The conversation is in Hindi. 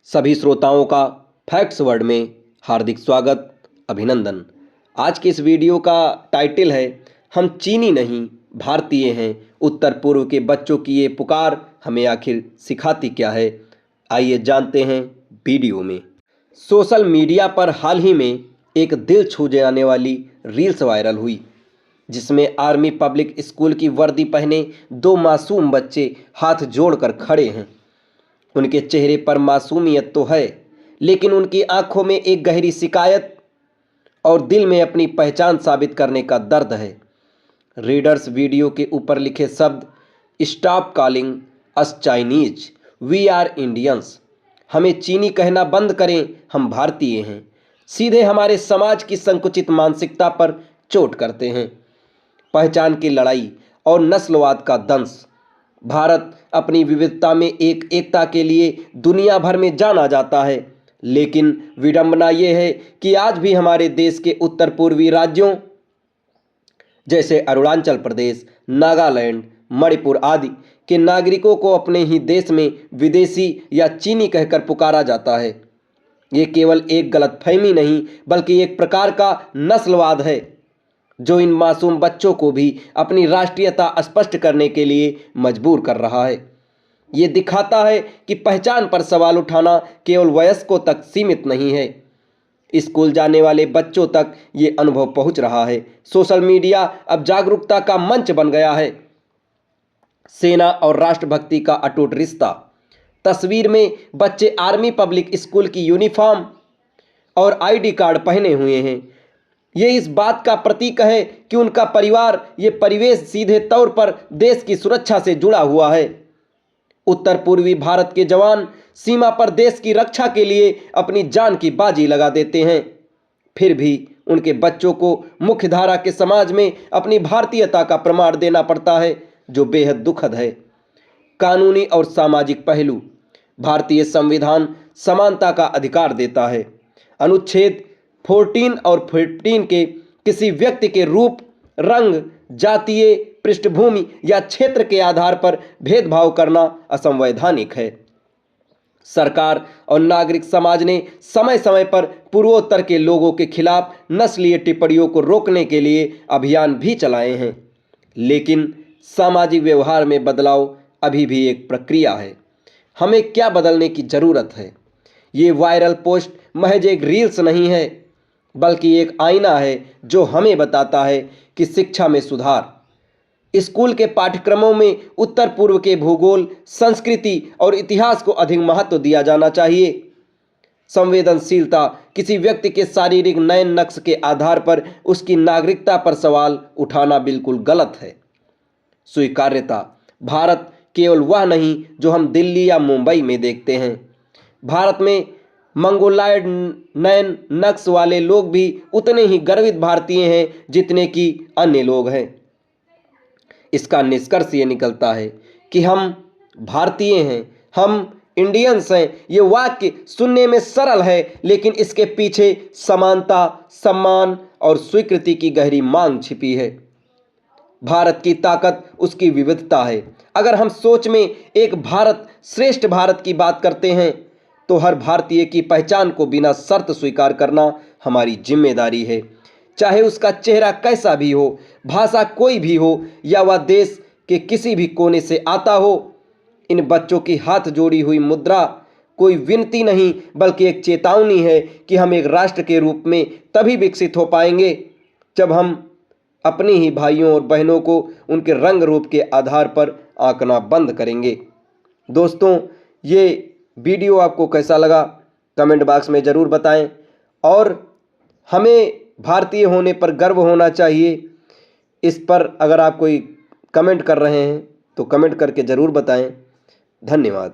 सभी श्रोताओं का फैक्ट्स वर्ड में हार्दिक स्वागत, अभिनंदन। आज की इस वीडियो का टाइटल है हम चीनी नहीं भारतीय हैं। उत्तर पूर्व के बच्चों की ये पुकार हमें आखिर सिखाती क्या है, आइए जानते हैं वीडियो में। सोशल मीडिया पर हाल ही में एक दिल छू जाने वाली रील्स वायरल हुई, जिसमें आर्मी पब्लिक स्कूल की वर्दी पहने दो मासूम बच्चे हाथ जोड़कर खड़े हैं। उनके चेहरे पर मासूमियत तो है, लेकिन उनकी आंखों में एक गहरी शिकायत और दिल में अपनी पहचान साबित करने का दर्द है। रीडर्स वीडियो के ऊपर लिखे शब्द stop calling us Chinese, we are Indians, हमें चीनी कहना बंद करें, हम भारतीय हैं, सीधे हमारे समाज की संकुचित मानसिकता पर चोट करते हैं। पहचान की लड़ाई और नस्लवाद का दंश। भारत अपनी विविधता में एकता के लिए दुनिया भर में जाना जाता है, लेकिन विडंबना यह है कि आज भी हमारे देश के उत्तर पूर्वी राज्यों जैसे अरुणाचल प्रदेश, नागालैंड, मणिपुर आदि के नागरिकों को अपने ही देश में विदेशी या चीनी कहकर पुकारा जाता है। ये केवल एक गलतफहमी नहीं, बल्कि एक प्रकार का नस्लवाद है, जो इन मासूम बच्चों को भी अपनी राष्ट्रीयता स्पष्ट करने के लिए मजबूर कर रहा है। ये दिखाता है कि पहचान पर सवाल उठाना केवल वयस्कों तक सीमित नहीं है, स्कूल जाने वाले बच्चों तक ये अनुभव पहुंच रहा है। सोशल मीडिया अब जागरूकता का मंच बन गया है। सेना और राष्ट्रभक्ति का अटूट रिश्ता। तस्वीर में बच्चे आर्मी पब्लिक स्कूल की यूनिफॉर्म और आईडी कार्ड पहने हुए हैं। ये इस बात का प्रतीक है कि उनका परिवार, ये परिवेश सीधे तौर पर देश की सुरक्षा से जुड़ा हुआ है। उत्तर पूर्वी भारत के जवान सीमा पर देश की रक्षा के लिए अपनी जान की बाजी लगा देते हैं, फिर भी उनके बच्चों को मुख्यधारा के समाज में अपनी भारतीयता का प्रमाण देना पड़ता है, जो बेहद दुखद है। कानूनी और सामाजिक पहलू। भारतीय संविधान समानता का अधिकार देता है। अनुच्छेद 14 और 15 के किसी व्यक्ति के रूप, रंग, जातीय पृष्ठभूमि या क्षेत्र के आधार पर भेदभाव करना असंवैधानिक है। सरकार और नागरिक समाज ने समय समय पर पूर्वोत्तर के लोगों के खिलाफ नस्लीय टिप्पणियों को रोकने के लिए अभियान भी चलाए हैं, लेकिन सामाजिक व्यवहार में बदलाव अभी भी एक प्रक्रिया है। हमें क्या बदलने की जरूरत है? ये वायरल पोस्ट महज एक रील्स नहीं है, बल्कि एक आईना है जो हमें बताता है कि शिक्षा में सुधार। स्कूल के पाठ्यक्रमों में उत्तर पूर्व के भूगोल, संस्कृति और इतिहास को अधिक महत्व दिया जाना चाहिए। संवेदनशीलता। किसी व्यक्ति के शारीरिक नयन नक्श के आधार पर उसकी नागरिकता पर सवाल उठाना बिल्कुल गलत है। स्वीकार्यता। भारत केवल वह नहीं जो हम दिल्ली या मुंबई में देखते हैं। भारत में मंगोलायड नयन नक्श वाले लोग भी उतने ही गर्वित भारतीय हैं जितने कि अन्य लोग हैं। इसका निष्कर्ष ये निकलता है कि हम भारतीय हैं, हम इंडियंस हैं। ये वाक्य सुनने में सरल है, लेकिन इसके पीछे समानता, सम्मान और स्वीकृति की गहरी मांग छिपी है। भारत की ताकत उसकी विविधता है। अगर हम सोच में एक भारत श्रेष्ठ भारत की बात करते हैं, तो हर भारतीय की पहचान को बिना शर्त स्वीकार करना हमारी जिम्मेदारी है। चाहे उसका चेहरा कैसा भी हो, भाषा कोई भी हो, या वह देश के किसी भी कोने से आता हो। इन बच्चों की हाथ जोड़ी हुई मुद्रा कोई विनती नहीं, बल्कि एक चेतावनी है कि हम एक राष्ट्र के रूप में तभी विकसित हो पाएंगे जब हम अपने ही भाइयों और बहनों को उनके रंग रूप के आधार पर आंकना बंद करेंगे। दोस्तों, ये वीडियो आपको कैसा लगा कमेंट बॉक्स में ज़रूर बताएं, और हमें भारतीय होने पर गर्व होना चाहिए। इस पर अगर आप कोई कमेंट कर रहे हैं तो कमेंट करके ज़रूर बताएं। धन्यवाद।